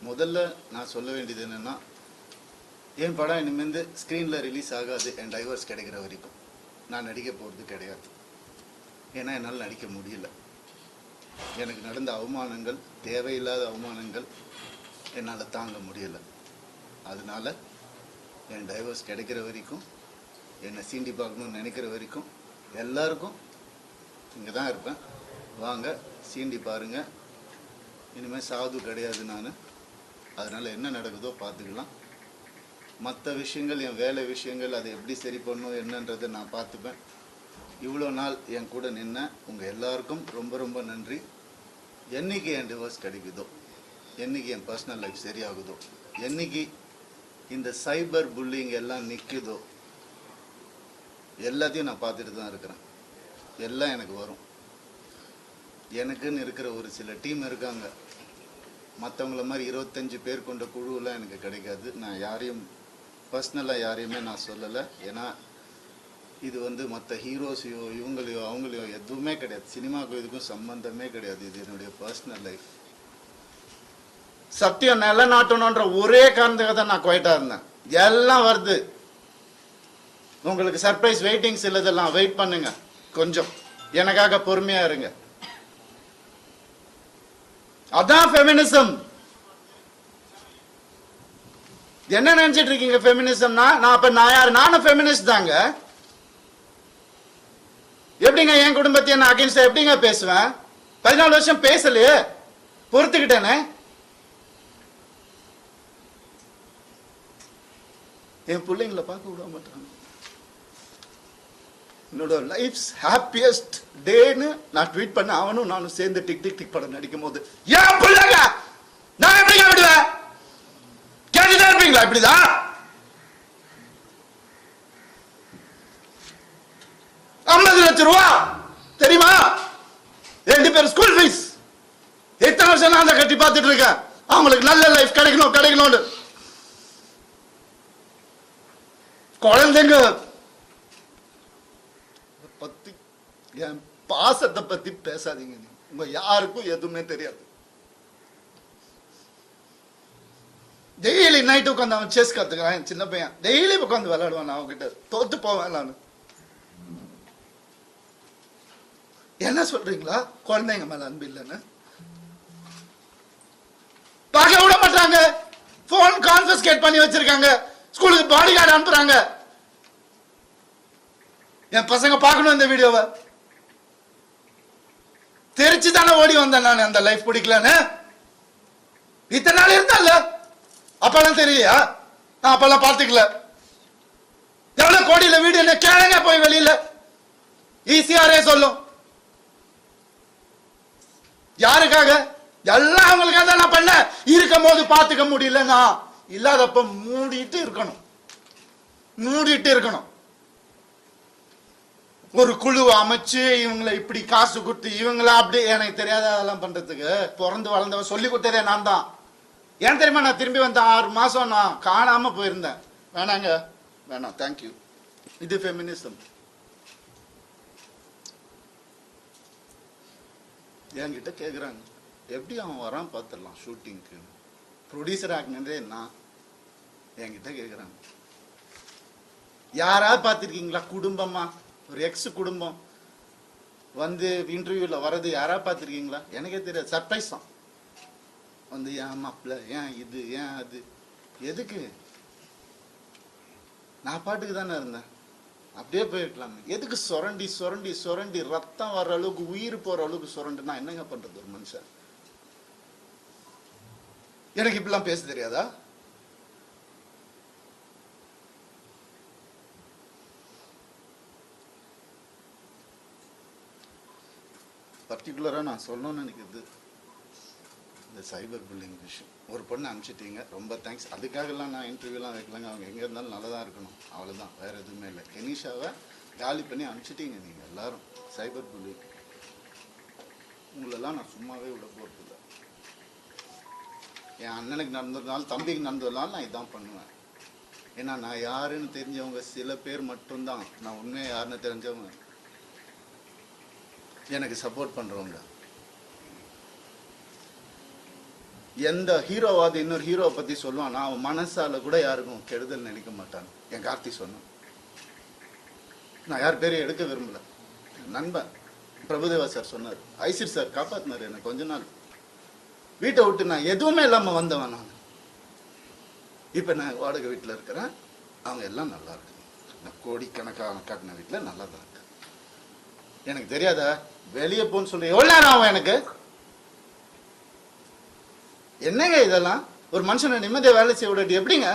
முதல்ல நான் சொல்ல வேண்டியது என்னென்னா, என் படம் இனிமேல் ஸ்க்ரீனில் ரிலீஸ் ஆகாது. என் டைவர்ஸ் கிடைக்கிற வரைக்கும் நான் நடிக்க போகிறது கிடையாது. ஏன்னா என்னால் நடிக்க முடியல. எனக்கு நடந்த அவமானங்கள், தேவையில்லாத அவமானங்கள் என்னால் தாங்க முடியலை. அதனால என் டைவர்ஸ் கிடைக்கிற வரைக்கும், என்னை சீண்டி பார்க்கணும்னு நினைக்கிற வரைக்கும் எல்லாருக்கும் இங்கே தான் இருப்பேன். வாங்க, சீண்டி பாருங்கள். இனிமேல் சாது கிடையாது நான். அதனால் என்ன நடக்குதோ பார்த்துக்கலாம். மற்ற விஷயங்கள், என் வேலை விஷயங்கள், அதை எப்படி சரி பண்ணணும் என்னன்றதை நான் பார்த்துப்பேன். இவ்வளோ நாள் என் கூட நின்ன உங்கள் எல்லாருக்கும் ரொம்ப ரொம்ப நன்றி. என்றைக்கு என் டிவோர்ஸ் கிடைக்குதோ, என்றைக்கு என் பர்சனல் லைஃப் சரியாகுதோ, என்றைக்கு இந்த சைபர் புல்லிங் எல்லாம் நிற்குதோ, எல்லாத்தையும் நான் பார்த்துட்டு தான் இருக்கிறேன். எல்லாம் எனக்கு வரும். எனக்குன்னு இருக்கிற ஒரு சில டீம் இருக்காங்க. மற்றவங்கள மாதிரி 25 பேர் கொண்ட குழுவெல்லாம் எனக்கு கிடைக்காது. நான் யாரையும் பர்சனலாக யாரையுமே நான் சொல்லலை. ஏன்னா இது மற்ற ஹீரோஸையோ இவங்களையோ அவங்களையோ எதுவுமே கிடையாது. சினிமாவுக்கும் இதுக்கும் சம்பந்தமே கிடையாது. இது என்னுடைய பர்சனல் லைஃப். சத்தியம் நிலநாட்டணுன்ற ஒரே காரணத்துக்காக தான் நான் குவைட்டாக இருந்தேன். எல்லாம் வருது. உங்களுக்கு சர்ப்ரைஸ் வெயிட்டிங்ஸ் இல்லதெல்லாம் வெயிட் பண்ணுங்க. கொஞ்சம் எனக்காக பொறுமையா இருங்க. அதான் ஃபெமினிசம். என்ன நினைச்சிட்டு இருக்கீங்க ஃபெமினிசம்னா? நான் யாரு? நானும் ஃபெமினிஸ்ட் தாங்க. எப்படிங்க என் குடும்பத்தை நான் அகைன்ஸ்டா எப்படிங்க பேசுவேன்? 14 வருஷம் பேசலையே, பொறுத்துக்கிட்டேனே. என் பிள்ளைங்களை பார்க்க விட மாட்டாங்க. என்னோட லைஃப்ஸ் ஹாப்பியஸ்ட் டேன்னு நான் ட்வீட் பண்ண அவனும் நானும் சேர்ந்து டிக் டிக் டிக் படம் நடிக்கும் போது ஏன் பிள்ளைங்க நான் எப்படிங்க விடுவேன்? கேட்டுதான் இருப்பீங்களா? இப்படிதான் 50 லட்சம் ரூபா தெரியுமா? 2 பேர் ஸ்கூல் ஃபீஸ். எத்தனை வருஷம் நான் அதை கட்டி பார்த்துட்டு இருக்கேன். அவங்களுக்கு நல்ல லைஃப் கிடைக்கணும்னு. குழந்தைங்க பத்தி, என் பாசத்தை பத்தி பேசாதீங்க. உங்க யாருக்கும் எதுவுமே தெரியாது. டெய்லி நைட்டு உட்காந்து அவன் செஸ் கத்துக்கிறான். என் சின்ன பையன் டெய்லி உட்காந்து விளையாடுவான். அவன்கிட்ட தோத்து போவேன் நான். என்ன சொல்றீங்களா? குழந்தைங்க மேல அன்பு இல்லைன்னு பார்க்க விட மாட்டாங்க. போன் கான்ஃபிஸ்கேட் பண்ணி வச்சிருக்காங்க. ஸ்கூலுக்கு பாடி கார்டு அனுப்புறாங்க. என் பசங்க பார்க்கணும் இந்த வீடியோவை. தெரிச்சு தானே ஓடி வந்தேன் நான். அந்த லைஃப் பிடிக்கலன்னு இத்தனை நாள் இருந்தால அப்பெல்லாம் தெரியலையா? நான் அப்பெல்லாம் பார்த்துக்கல. எவ்வளவு கோடியில வீடு என்ன கேளுங்க போய் வெளியில. ஈஸியாரே சொல்லும். யாருக்காக? எல்லாம் அவங்களுக்காக தான் நான் பண்ண. இருக்கும் போது பார்த்துக்க முடியல. நான் இல்லாதப்ப மூடிட்டு இருக்கணும். ஒரு குழு அமைச்சு இவங்களை இப்படி காசு கொடுத்து இவங்கள அப்படி எனக்கு தெரியாத அதெல்லாம் பண்றதுக்கு பிறந்து வளர்ந்தவன் சொல்லி கொடுத்ததே நான் தான். ஏன் தெரியுமா? நான் திரும்பி வந்த 6 மாசம் நான் காணாம போயிருந்தேன். வேணாம் தேங்க்யூ. இது ஃபெமினிசம். என்கிட்ட கேட்குறாங்க எப்படி அவன் வரான் பார்த்துடலாம் ஷூட்டிங்க்கு. ப்ரொடியூசர் ஆகினதே நான். என்கிட்ட கேட்குறாங்க யாராவது பார்த்துருக்கீங்களா? குடும்பமா ஒரு எக்ஸ் குடும்பம் வந்து இன்டர்வியூவில் வர்றது யாராவது பார்த்துருக்கீங்களா? எனக்கே தெரியாது. சர்ப்ரைஸ் தான். வந்து ஏன் மாப்பிள்ள, ஏன் இது, ஏன் அது, எதுக்கு? நான் பாட்டுக்கு தானே இருந்தேன். அப்படியே போயிருக்கலாம். எதுக்கு சுரண்டி ரத்தம் வர்ற அளவுக்கு, உயிர் போற அளவுக்கு சுரண்டு? நான் என்னங்க பண்றது? ஒரு மனுஷன் எனக்கு இப்படிலாம் பேச தெரியாதா? பர்டிகுலரா நான் சொல்லணும்னு நினைக்கிறது இந்த சைபர் புல்லிங் விஷயம். ஒரு பொண்ணு அனுப்பிச்சிட்டீங்க, ரொம்ப தேங்க்ஸ். அதுக்காகலாம் நான் இன்டர்வியூலாம் வைக்கலங்க. அவங்க எங்கே இருந்தாலும் நல்லதாக இருக்கணும், அவ்வளோதான். வேறு எதுவுமே இல்லை. கெனிஷாவை காலி பண்ணி அனுப்பிச்சிட்டீங்க நீங்கள் எல்லாரும். சைபர் புல்லிங் உங்களெல்லாம் நான் சும்மாவே விட போகிறதில்ல. என் அண்ணனுக்கு நடந்ததுனால, தம்பிக்கு நடந்ததுனால நான் இதான் பண்ணுவேன். ஏன்னா நான் யாருன்னு தெரிஞ்சவங்க சில பேர் மட்டும்தான். நான் உண்மையாக யாருன்னு தெரிஞ்சவங்க எனக்கு சப்போர்ட் பண்ணுறவங்க. எந்த ஹீரோவாவது இன்னொரு ஹீரோவை பற்றி சொல்லுவான், நான் அவன் மனசால கூட யாருக்கும் கெடுதல் நினைக்க மாட்டான். என் கார்த்தி சொன்னான். நான் யார் பேரையும் எடுக்க விரும்பல. நண்பன் பிரபுதேவா சார் சொன்னார், ஐசிர் சார் காப்பாத்தினார் எனக்கு. கொஞ்ச நாள் வீட்டை விட்டு நான் எதுவுமே இல்லாமல் வந்தவன் நான். இப்போ நான் வாடகை வீட்டில் இருக்கிறேன். அவங்க எல்லாம் நல்லா இருக்கு. நான் கோடிக்கணக்கான காட்டின வீட்டில் நல்லா தான் இருக்கு. எனக்கு தெரியாதா வெளியே போன்னு சொல்லி எவ்வளோ நேரம் ஆகும் எனக்கு? என்னங்க இதெல்லாம்? ஒரு மனுஷனை நிம்மதியாக வேலை செய்ய விடாட்டி எப்படிங்க?